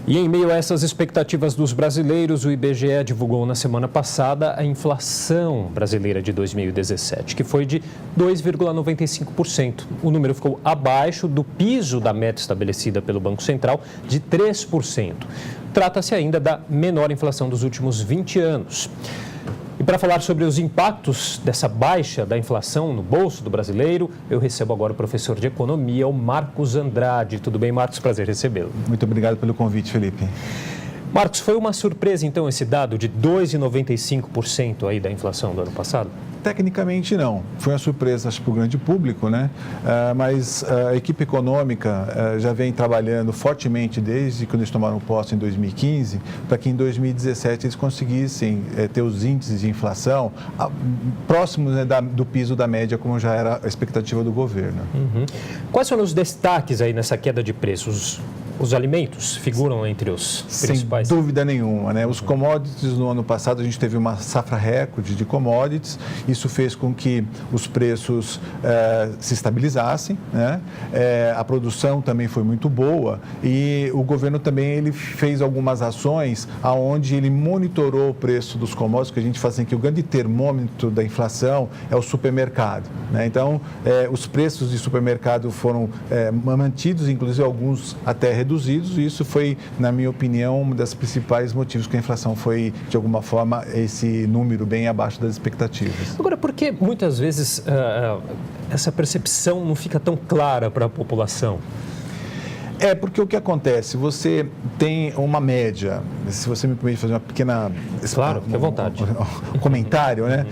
E em meio a essas expectativas dos brasileiros, o IBGE divulgou na semana passada a inflação brasileira de 2017, que foi de 2,95%. O número ficou abaixo do piso da meta estabelecida pelo Banco Central de 3%. Trata-se ainda da menor inflação dos últimos 20 anos. E para falar sobre os impactos dessa baixa da inflação no bolso do brasileiro, eu recebo agora o professor de economia, o Marcos Andrade. Tudo bem, Marcos? Prazer recebê-lo. Muito obrigado pelo convite, Felipe. Marcos, foi uma surpresa, então, esse dado de 2,95% aí da inflação do ano passado? Tecnicamente, não. Foi uma surpresa para o grande público, né? Mas a equipe econômica já vem trabalhando fortemente desde quando eles tomaram posse em 2015, para que em 2017 eles conseguissem ter os índices de inflação próximos, né, do piso da média, como já era a expectativa do governo. Uhum. Quais foram os destaques aí nessa queda de preços? Os alimentos figuram entre os principais? Sem dúvida nenhuma, né? Os commodities no ano passado, a gente teve uma safra recorde de commodities. Isso fez com que os preços se estabilizassem, né? A produção também foi muito boa e o governo também ele fez algumas ações onde ele monitorou o preço dos commodities, que a gente faz assim, que o grande termômetro da inflação é o supermercado, né? Então, os preços de supermercado foram mantidos, inclusive alguns até reduzidos, e isso foi, na minha opinião, um dos principais motivos que a inflação foi, de alguma forma, esse número bem abaixo das expectativas. Agora, por que muitas vezes essa percepção não fica tão clara para a população? Porque o que acontece, você tem uma média, se você me permite fazer uma pequena... Claro, fique à vontade. Um comentário, né?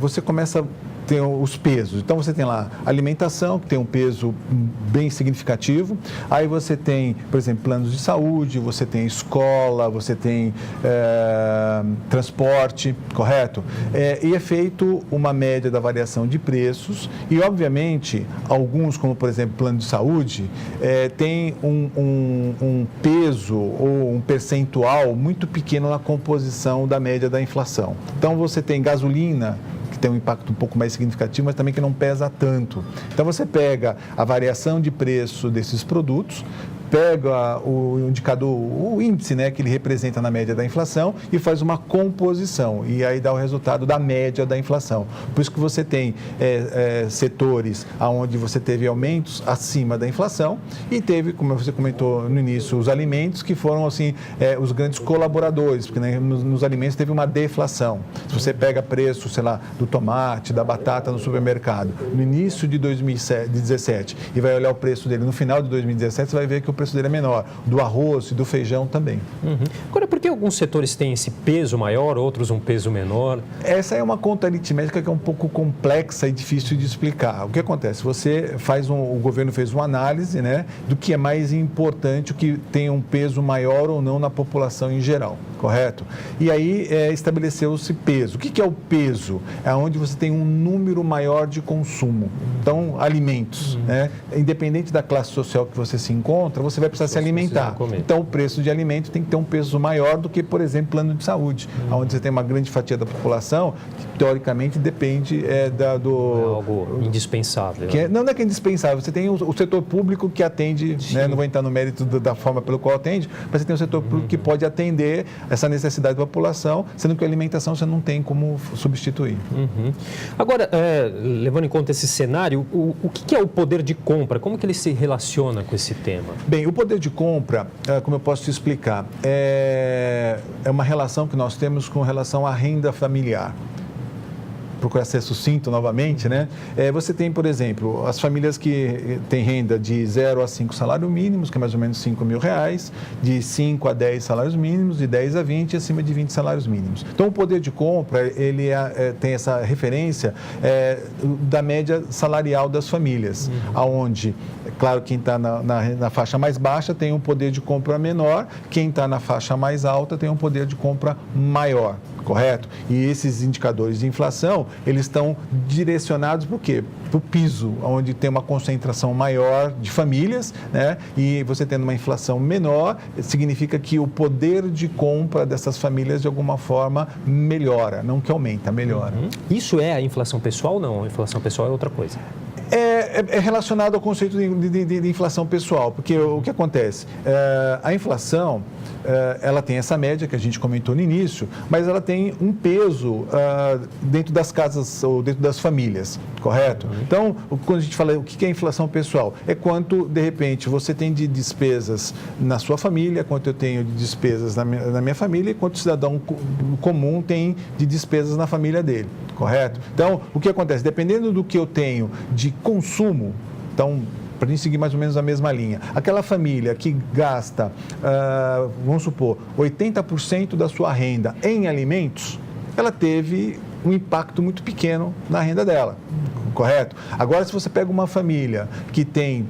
Você começa... tem os pesos. Então, você tem lá alimentação, que tem um peso bem significativo. Aí você tem, por exemplo, planos de saúde, você tem escola, você tem transporte, correto? E é feito uma média da variação de preços e, obviamente, alguns, como, por exemplo, plano de saúde, tem um peso ou um percentual muito pequeno na composição da média da inflação. Então, você tem gasolina, que tem um impacto um pouco mais significativo, mas também que não pesa tanto. Então, você pega a variação de preço desses produtos, pega o indicador, o índice, né, que ele representa na média da inflação e faz uma composição e aí dá o resultado da média da inflação. Por isso que você tem setores onde você teve aumentos acima da inflação e teve, como você comentou no início, os alimentos que foram assim os grandes colaboradores, porque, né, nos alimentos teve uma deflação. Se você pega preço, sei lá, do tomate, da batata no supermercado, no início de 2017 e vai olhar o preço dele no final de 2017, você vai ver que o preço dele é menor, do arroz e do feijão também. Uhum. Agora, por que alguns setores têm esse peso maior, outros um peso menor? Essa é uma conta aritmética que é um pouco complexa e difícil de explicar. O que acontece? O governo fez uma análise, né, do que é mais importante, o que tem um peso maior ou não na população em geral, correto? E aí estabeleceu-se peso. O que é o peso? É onde você tem um número maior de consumo. Então, alimentos, né? Independente da classe social que você se encontra, você vai precisar se alimentar. Então, o preço de alimento tem que ter um peso maior do que, por exemplo, plano de saúde, onde você tem uma grande fatia da população que, teoricamente, depende do... É algo indispensável. Não é que é indispensável. Você tem o setor público que atende, né? Não vou entrar no mérito da forma pelo qual atende, mas você tem o setor público que pode atender essa necessidade da população, sendo que a alimentação você não tem como substituir. Uhum. Agora, levando em conta esse cenário, o que é o poder de compra? Como que ele se relaciona com esse tema? Bem, o poder de compra, como eu posso te explicar, é uma relação que nós temos com relação à renda familiar. Procurar ser sucinto novamente, né? Você tem, por exemplo, as famílias que têm renda de 0 a 5 salários mínimos, que é mais ou menos R$5.000, de 5 a 10 salários mínimos, de 10 a 20 e acima de 20 salários mínimos. Então, o poder de compra, ele tem essa referência da média salarial das famílias, onde, claro, quem está na faixa mais baixa tem um poder de compra menor, quem está na faixa mais alta tem um poder de compra maior. Correto? E esses indicadores de inflação, eles estão direcionados para o quê? Para o piso, onde tem uma concentração maior de famílias, né? E você tendo uma inflação menor, significa que o poder de compra dessas famílias, de alguma forma, melhora, não que aumenta, melhora. Isso é a inflação pessoal ou não? A inflação pessoal é outra coisa. É relacionado ao conceito de inflação pessoal, porque o que acontece? A inflação, ela tem essa média que a gente comentou no início, mas ela tem um peso dentro das casas ou dentro das famílias, correto? Então, quando a gente fala o que é inflação pessoal, é quanto, de repente, você tem de despesas na sua família, quanto eu tenho de despesas na minha família e quanto o cidadão comum tem de despesas na família dele, correto? Então, o que acontece? Dependendo do que eu tenho de consumo, então, para a gente seguir mais ou menos a mesma linha, aquela família que gasta, vamos supor, 80% da sua renda em alimentos, ela teve um impacto muito pequeno na renda dela, correto? Agora, se você pega uma família que tem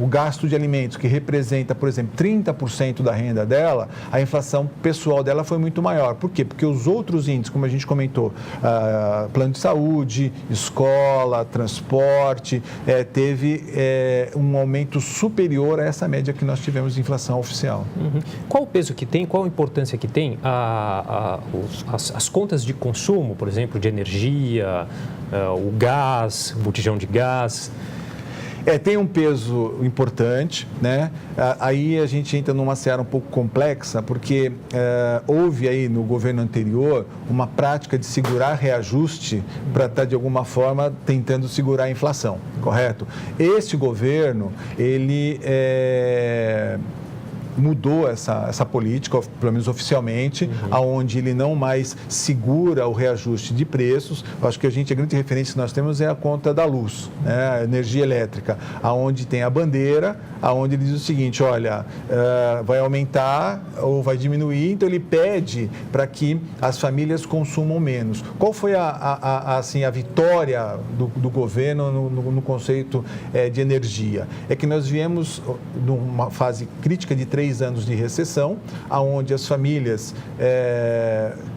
o gasto de alimentos que representa, por exemplo, 30% da renda dela, a inflação pessoal dela foi muito maior. Por quê? Porque os outros índices, como a gente comentou, plano de saúde, escola, transporte, teve um aumento superior a essa média que nós tivemos de inflação oficial. Qual o peso que tem, qual a importância que tem as contas de consumo, por exemplo, de energia, o gás, o botijão de gás? Tem um peso importante, né? Aí a gente entra numa seara um pouco complexa, porque houve aí no governo anterior uma prática de segurar reajuste para estar, de alguma forma, tentando segurar a inflação, correto? Este governo, ele mudou essa política, pelo menos oficialmente, aonde ele não mais segura o reajuste de preços. Eu acho que a grande referência que nós temos é a conta da luz, né? A energia elétrica, aonde tem a bandeira, aonde ele diz o seguinte, olha, vai aumentar ou vai diminuir, então ele pede para que as famílias consumam menos. Qual foi a vitória do governo no conceito de energia? É que nós viemos numa fase crítica de 3 anos de recessão, onde as famílias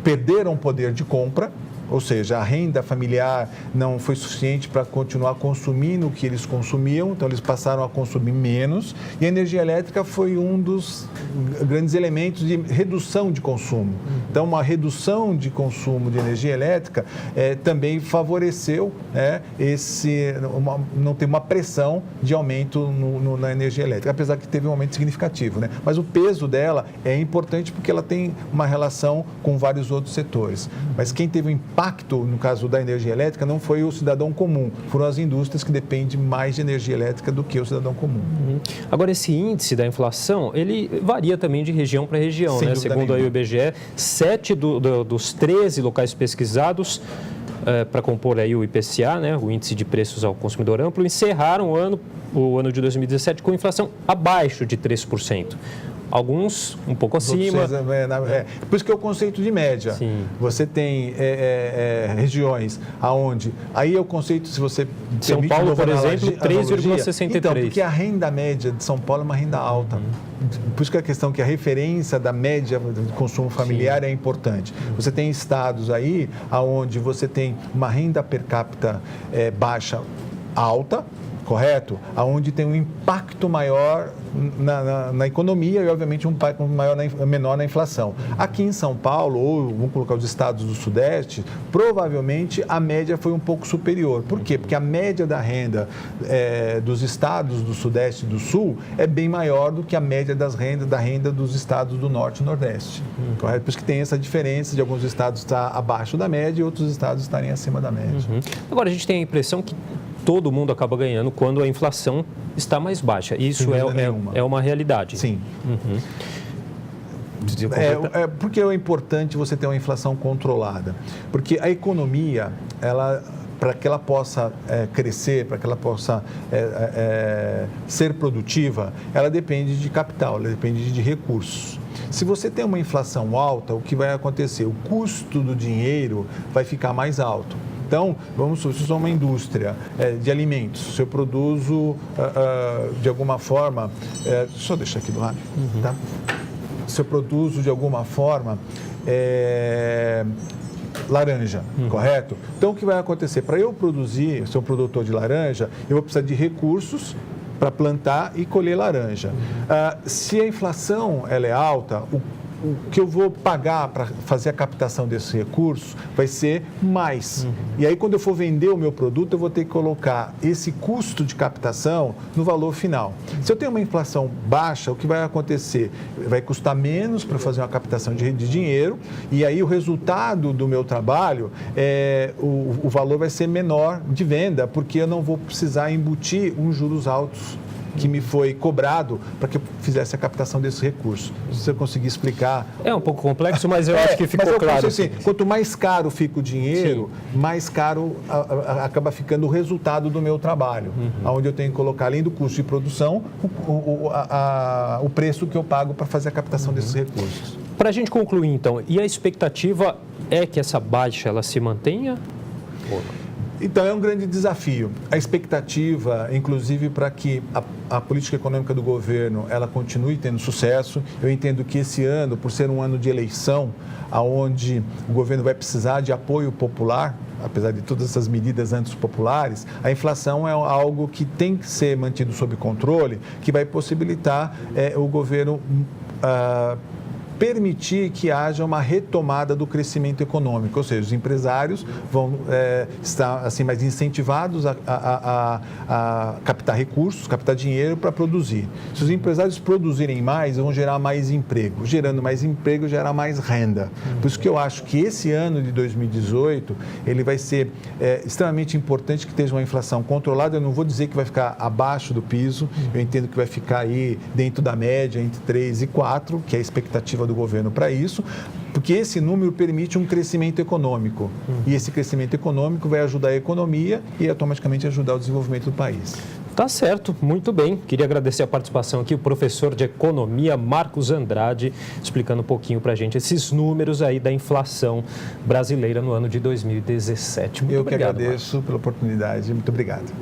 perderam poder de compra, ou seja, a renda familiar não foi suficiente para continuar consumindo o que eles consumiam, então eles passaram a consumir menos, e a energia elétrica foi um dos grandes elementos de redução de consumo. Então, uma redução de consumo de energia elétrica também favoreceu não ter uma pressão de aumento na energia elétrica, apesar que teve um aumento significativo, né? Mas o peso dela é importante porque ela tem uma relação com vários outros setores. Mas quem teve um impacto, no caso da energia elétrica, não foi o cidadão comum, foram as indústrias que dependem mais de energia elétrica do que o cidadão comum. Agora, esse índice da inflação, ele varia também de região para região, né? Segundo aí o IBGE, 7 dos 13 locais pesquisados para compor aí o IPCA, né, o Índice de Preços ao Consumidor Amplo, encerraram o ano de 2017 com inflação abaixo de 3%. Alguns um pouco acima. Por isso que é o conceito de média. Sim. Você tem regiões aonde... Aí é o conceito, se você... São Paulo, por exemplo, 3,63. Então, porque a renda média de São Paulo é uma renda alta. Por isso que a questão que a referência da média do consumo familiar é importante. Você tem estados aí aonde você tem uma renda per capita baixa alta, correto? Aonde tem um impacto maior na economia e, obviamente, um impacto menor na inflação. Aqui em São Paulo, ou vamos colocar os estados do Sudeste, provavelmente a média foi um pouco superior. Por quê? Porque a média da renda dos estados do Sudeste e do Sul é bem maior do que a média da renda dos estados do Norte e Nordeste. Correto? Por isso que tem essa diferença de alguns estados estar abaixo da média e outros estados estarem acima da média. Agora, a gente tem a impressão que todo mundo acaba ganhando quando a inflação está mais baixa. Isso é uma realidade. Sim. Porque é importante você ter uma inflação controlada. Porque a economia, para que ela possa crescer, para que ela possa ser produtiva, ela depende de capital, ela depende de recursos. Se você tem uma inflação alta, o que vai acontecer? O custo do dinheiro vai ficar mais alto. Então, se eu sou uma indústria de alimentos, se eu produzo de alguma forma, deixa eu deixar aqui do lado, tá? Se eu produzo de alguma forma laranja, correto? Então, o que vai acontecer? Para eu produzir, ser um produtor de laranja, eu vou precisar de recursos para plantar e colher laranja. Se a inflação ela é alta, o que eu vou pagar para fazer a captação desses recursos vai ser mais. E aí, quando eu for vender o meu produto, eu vou ter que colocar esse custo de captação no valor final. Se eu tenho uma inflação baixa, o que vai acontecer? Vai custar menos para fazer uma captação de dinheiro, e aí o resultado do meu trabalho, o valor vai ser menor de venda, porque eu não vou precisar embutir uns juros altos que me foi cobrado para que eu fizesse a captação desses recursos. Se eu conseguir explicar... É um pouco complexo, mas eu acho que ficou claro. Assim, quanto mais caro fica o dinheiro, mais caro acaba ficando o resultado do meu trabalho, onde eu tenho que colocar, além do custo de produção, o preço que eu pago para fazer a captação desses recursos. Para a gente concluir, então, e a expectativa é que essa baixa ela se mantenha? Então, é um grande desafio. A expectativa, inclusive, para que a política econômica do governo ela continue tendo sucesso. Eu entendo que esse ano, por ser um ano de eleição, onde o governo vai precisar de apoio popular, apesar de todas essas medidas antipopulares, a inflação é algo que tem que ser mantido sob controle, que vai possibilitar o governo permitir que haja uma retomada do crescimento econômico, ou seja, os empresários vão estar assim, mais incentivados a captar recursos, captar dinheiro para produzir. Se os empresários produzirem mais, vão gerar mais emprego. Gerando mais emprego, gera mais renda. Por isso que eu acho que esse ano de 2018, ele vai ser extremamente importante que esteja uma inflação controlada. Eu não vou dizer que vai ficar abaixo do piso, eu entendo que vai ficar aí dentro da média, entre 3 e 4, que é a expectativa do governo para isso, porque esse número permite um crescimento econômico. E esse crescimento econômico vai ajudar a economia e automaticamente ajudar o desenvolvimento do país. Tá certo, muito bem. Queria agradecer a participação aqui, o professor de Economia, Marcos Andrade, explicando um pouquinho para a gente esses números aí da inflação brasileira no ano de 2017. Muito obrigado, Eu que agradeço pela oportunidade. Muito obrigado.